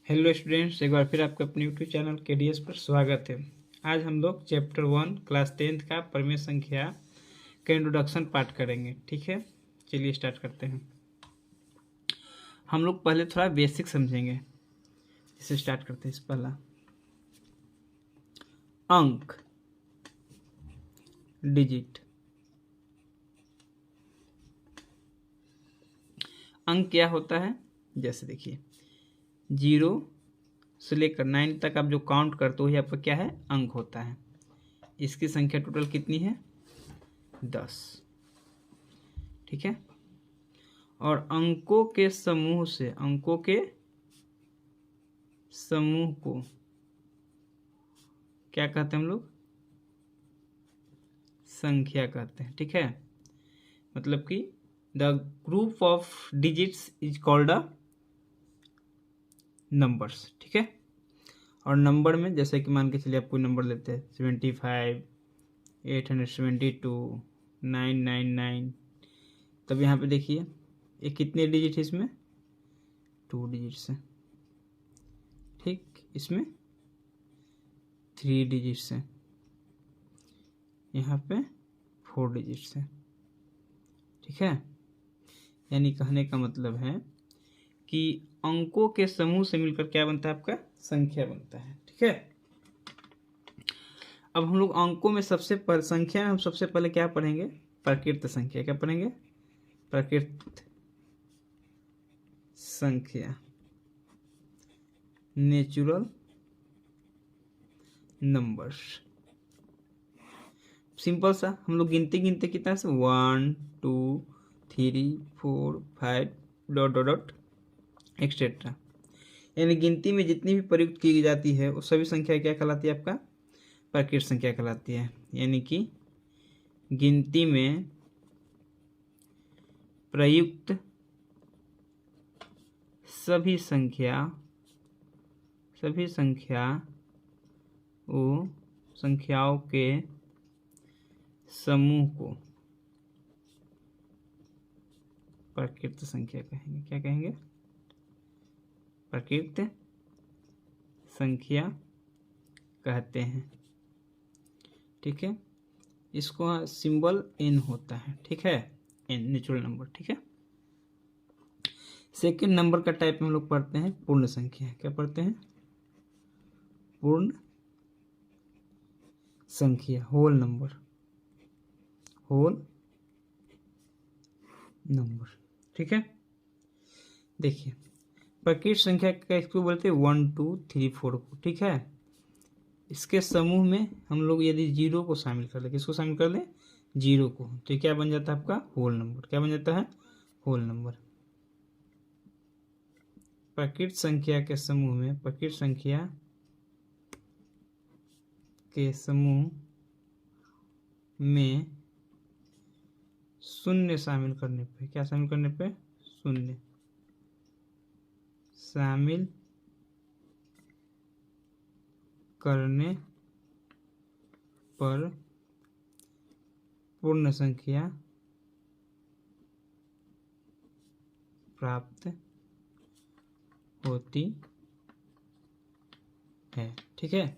Hello students, एक बार फिर आपके अपने यूट्यूब चैनल KDS पर स्वागत है। आज हम लोग चैप्टर 1 क्लास 10th का परिमेय संख्या का इंट्रोडक्शन पार्ट करेंगे। ठीक है, चलिए स्टार्ट करते हैं। हम लोग पहले थोड़ा बेसिक समझेंगे, इसे स्टार्ट करते हैं। इस पहला अंक, डिजिट। अंक क्या होता है? जैसे देखिए 0 से लेकर 9 तक आप जो काउंट करते हो, ये आपका क्या है? अंक होता है। इसकी संख्या टोटल कितनी है? 10। ठीक है, और अंकों के समूह से, अंकों के समूह को क्या कहते हैं हम लोग? संख्या कहते हैं। ठीक है, मतलब कि the group of digits is called a numbers. ठीक है, और नंबर में जैसे कि मान के चलिए आप कोई नंबर लेते हैं 75, 872, 999, तब यहाँ पे देखिए ये कितने डिजिट है? इसमें 2 डिजिट्स हैं। ठीक, इसमें 3 डिजिट्स हैं, यहाँ पे 4 डिजिट्स हैं। ठीक है, यानी कहने का मतलब है कि अंकों के समूह से मिलकर क्या बनता है? आपका संख्या बनता है। ठीक है, अब हम लोग अंकों में संख्या में हम सबसे पहले क्या पढ़ेंगे? प्रकृत संख्या। क्या पढ़ेंगे? प्रकृत संख्या, नेचुरल नंबर्स। सिंपल सा, हम लोग गिनते गिनते कितना से 1 2 3 4 5 डॉट डॉट डॉट एक्सेट्रा, यानी गिनती में जितनी भी प्रयुक्त की जाती है वो सभी संख्या क्या कहलाती है? आपका प्रकृत संख्या कहलाती है। यानी कि गिनती में प्रयुक्त सभी संख्या वो संख्याओं के समूह को प्रकृत संख्या कहेंगे। क्या कहेंगे? प्रकृत संख्या कहते हैं। ठीक है, इसको सिंबल n होता है। ठीक है, n नेचुरल नंबर। ठीक है, सेकेंड नंबर का टाइप हम लोग पढ़ते हैं पूर्ण संख्या। क्या पढ़ते हैं? पूर्ण संख्या, होल नंबर, होल नंबर। ठीक है, देखिए प्रकृत संख्या का इसको बोलते हैं 1 2 3 4 को। ठीक है, इसके समूह में हम लोग यदि 0 को शामिल कर ले, किसको शामिल कर ले? 0 को, तो क्या बन जाता है? आपका होल नंबर। क्या बन जाता है? Whole number. प्रकृत संख्या के समूह में, प्रकृत संख्या के समूह में शून्य शामिल करने पे, क्या शामिल करने पे? शून्य शामिल करने पर पूर्ण संख्या प्राप्त होती है। ठीक है,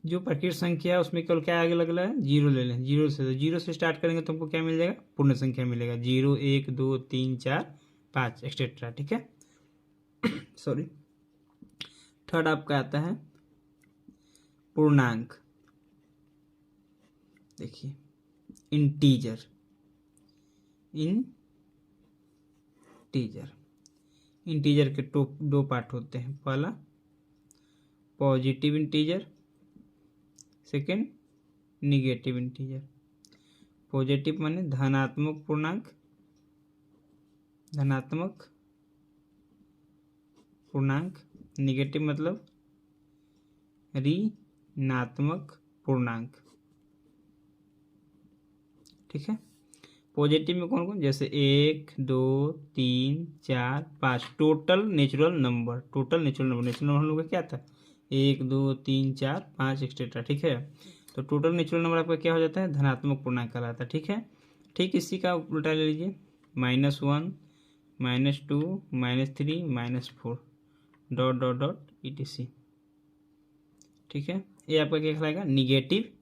जो प्रकृत संख्या है उसमें केवल क्या आगे लग रहा है? 0 ले लें। 0 से, तो 0 से स्टार्ट करेंगे तो हमको क्या मिल जाएगा? पूर्ण संख्या मिलेगा। 0 1 2 3 4 5 एक्सेट्रा। ठीक है, सॉरी। थर्ड आपका आता है पूर्णांक। देखिए इंटीजर, इंटीजर के दो पार्ट होते हैं। पहला positive integer, second negative integer. Positive माने धनात्मक पूर्णांक, धनात्मक पूर्णांक। निगेटिव मतलब ऋणात्मक पूर्णांक। ठीक है, पॉजिटिव में कौन कौन? जैसे 1 2 3 4 5 total natural number. Total natural number, natural number हम लोग का क्या था? 1 2 3 4 5 एक्सेट्रा। ठीक है, तो टोटल नेचुरल नंबर आपका क्या हो जाता है? धनात्मक पूर्णांक कहलाता है। ठीक है, ठीक इसी का उल्टा ले लीजिए, -1 -2 -3 -4 डॉट डॉट डॉट etc। ठीक है, ये आपका क्या कहलाएगा, निगेटिव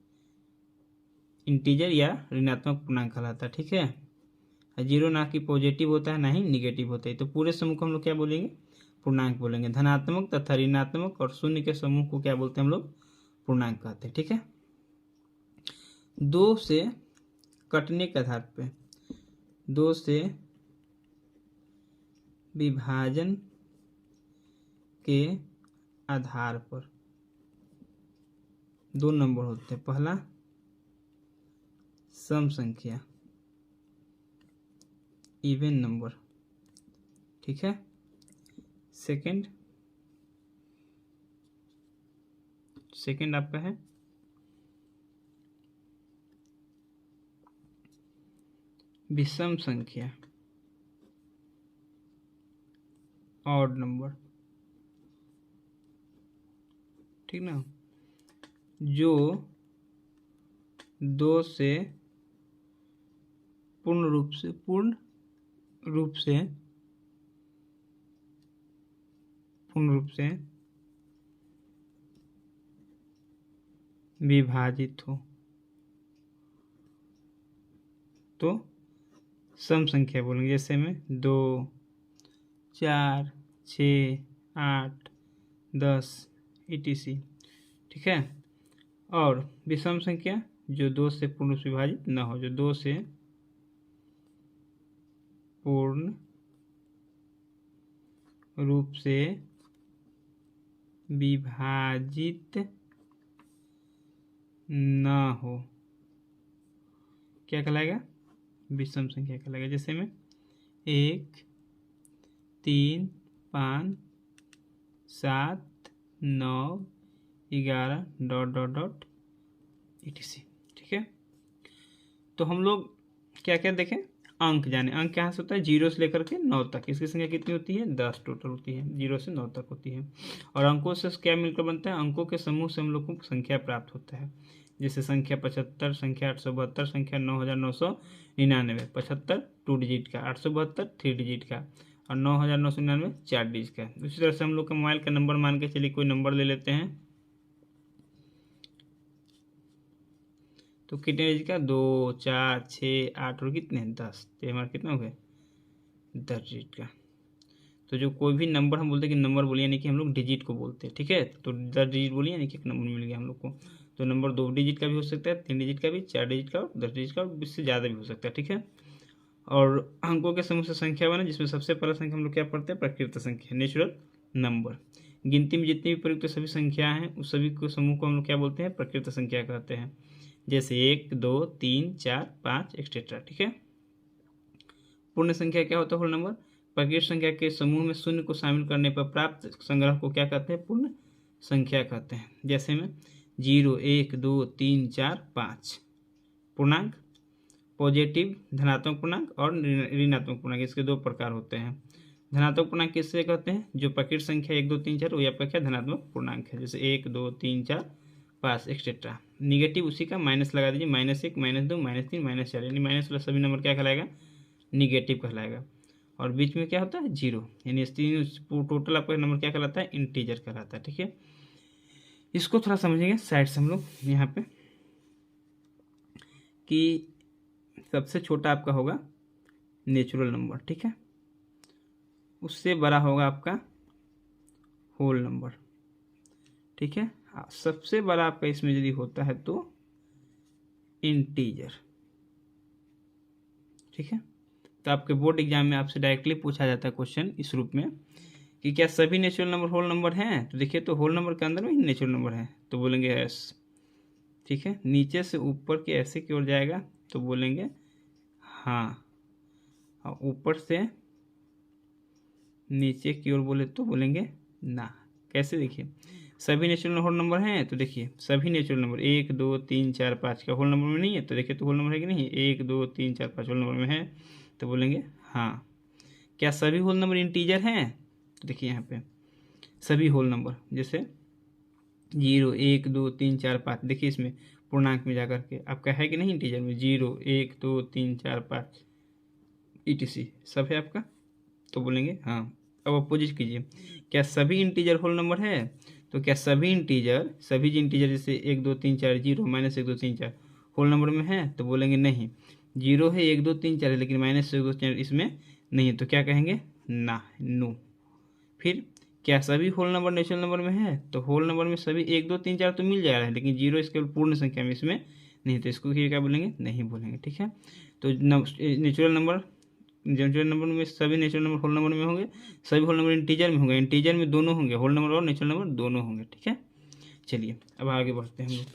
इंटीजर या ऋणात्मक पूर्णांक कहलाता है। ठीक है, जीरो ना कि पॉजिटिव होता है ना ही निगेटिव होता है। तो पूरे समूह को हम लोग क्या बोलेंगे, पूर्णांक बोलेंगे। धनात्मक तथा ऋणात्मक और शून्य के समूह को क्या बोलते हैं हम लोग, पूर्णांक कहते हैं। ठीक है, दो से कटने के आधार पे, दो से विभाजन के आधार पर दो नंबर होते हैं। पहला सम संख्या, इवन नंबर। ठीक है, सेकंड आपका है विषम संख्या, ऑड नंबर। ठीक ना, जो दो से पूर्ण रूप से विभाजित हो तो सम संख्या बोलेंगे। जैसे में 2, 4, 6, 8, 10 etc। ठीक है, और विषम संख्या जो दो से पूर्ण रूप से विभाजित न हो, जो दो से पूर्ण रूप से विभाजित न हो, क्या कहलाएगा, विषम संख्या कहलाएगा। जैसे में 1, 3, 5, 7, 9, 11 डॉट डॉट डॉट etc। ठीक है, तो हम लोग क्या क्या देखें, अंक जाने। अंक कहाँ से होता है, 0 से लेकर के 9 तक। इसकी संख्या कितनी होती है, 10 टोटल होती है, 0 से 9 तक होती है। और अंकों से क्या मिलकर बनता है, अंकों के समूह से हम लोग को संख्या प्राप्त होता है। जैसे संख्या 75, संख्या 872, संख्या 9999। 75 2 डिजिट का, 872 3 डिजिट का, और 9999 4 डिजिट का। उसी तरह से हम लोग का मोबाइल का नंबर मान के चलिए कोई नंबर ले लेते हैं, तो कितने डिजिट का, 2, 4, 6, 8 और कितने 10। तो हमारा कितना हो गया, 10 डिजिट का। तो जो कोई भी नंबर हम बोलते हैं कि नंबर बोलिए, यानी कि हम लोग डिजिट को बोलते हैं। ठीक है, तो 10 डिजिट बोलिए यानी कि एक नंबर मिल गया हम लोग को। तो नंबर 2 डिजिट का भी हो सकता है, 3 डिजिट का भी, 4 डिजिट का, 10 डिजिट का, और इससे ज़्यादा भी हो सकता है। ठीक है, और अंकों के समूह से संख्या बने, जिसमें सबसे पहला संख्या हम लोग क्या पढ़ते हैं, प्रकृत संख्या, नेचुरल नंबर। गिनती में जितनी भी प्रयुक्त सभी संख्या हैं उस सभी को समूह को हम लोग क्या बोलते हैं, प्रकृत संख्या कहते हैं। जैसे 1, 2, 3, 4, 5 एक्सेट्रा। ठीक है, पूर्ण संख्या क्या होता है, होल नंबर। प्रकृत संख्या के समूह में शून्य को शामिल करने पर प्राप्त संग्रह को क्या कहते हैं, पूर्ण संख्या कहते हैं। जैसे में 0, 1, 2, 3, 4, 5 पूर्णांक, पॉजिटिव धनात्मक पूर्णांक और ऋणात्मक पूर्णांक, इसके दो प्रकार होते हैं। धनात्मक पूर्णांक किससे कहते हैं, जो प्रकृत संख्या 1, 2, 3, 4 वही आपका क्या धनात्मक पूर्णांक है। जैसे 1, 2, 3, 4, 5 एक्सेट्रा। निगेटिव उसी का माइनस लगा दीजिए, -1, -2, -3, -4, यानी माइनस वाला सभी नंबर क्या कहलाएगा, निगेटिव कहलाएगा। और बीच में क्या होता है, 0, यानी टोटल आपका नंबर क्या कहलाता है, इंटीजर कहलाता है। ठीक है, इसको थोड़ा समझेंगे साइड से हम लोग यहाँ पे, कि सबसे छोटा आपका होगा नेचुरल नंबर। ठीक है, उससे बड़ा होगा आपका होल नंबर। ठीक है, सबसे बड़ा आपका इसमें यदि होता है तो इंटीजर। ठीक है, तो आपके बोर्ड एग्जाम में आपसे डायरेक्टली पूछा जाता है क्वेश्चन इस रूप में कि क्या सभी नेचुरल नंबर होल नंबर हैं। तो देखिए, तो होल नंबर के अंदर में ही नेचुरल नंबर है, तो बोलेंगे यस। ठीक है, नीचे से ऊपर के ऐसे की ओर जाएगा तो बोलेंगे हाँ, और ऊपर से नीचे की ओर बोले तो बोलेंगे ना। कैसे, देखिए, सभी नेचुरल होल नंबर हैं, तो देखिए सभी नेचुरल नंबर 1, 2, 3, 4, 5 का होल नंबर में नहीं है, तो देखिए तो होल नंबर है कि नहीं है, 1, 2, 3, 4, 5 होल नंबर में है, तो बोलेंगे हाँ। क्या सभी होल नंबर इंटीजर हैं, तो देखिए यहाँ पे सभी होल नंबर, जैसे 0, 1, 2, 3, 4, 5, देखिए इसमें पूर्णांक में जाकर के आपका है कि नहीं इंटीजर में, 0, 1, 2, 3, 4, 5 etc सब है आपका, तो बोलेंगे हाँ। अब अपोजिट कीजिए, क्या सभी इंटीजर होल नंबर है? तो क्या सभी इंटीजर जैसे 1 2 3 4 0 माइनस 1 2 3 4 होल नंबर में है? तो बोलेंगे नहीं, जीरो है 1 2 3 4 है लेकिन माइनस 1 2 4 इसमें नहीं है, तो क्या कहेंगे? ना, नो। फिर क्या सभी होल नंबर नेचुरल नंबर में है? तो होल नंबर में सभी 1 2 3 4 तो मिल जा रहा है, लेकिन जीरो इसके पूर्ण संख्या में इसमें नहीं, तो इसको क्या बोलेंगे? नहीं बोलेंगे। ठीक है, तो नेचुरल नंबर में सभी नेचुरल नंबर होल नंबर में होंगे, सभी होल नंबर इंटीजर में होंगे, इंटीजर में दोनों होंगे, होल नंबर और नेचुरल नंबर दोनों होंगे। ठीक है, चलिए अब आगे बढ़ते हैं हम लोग।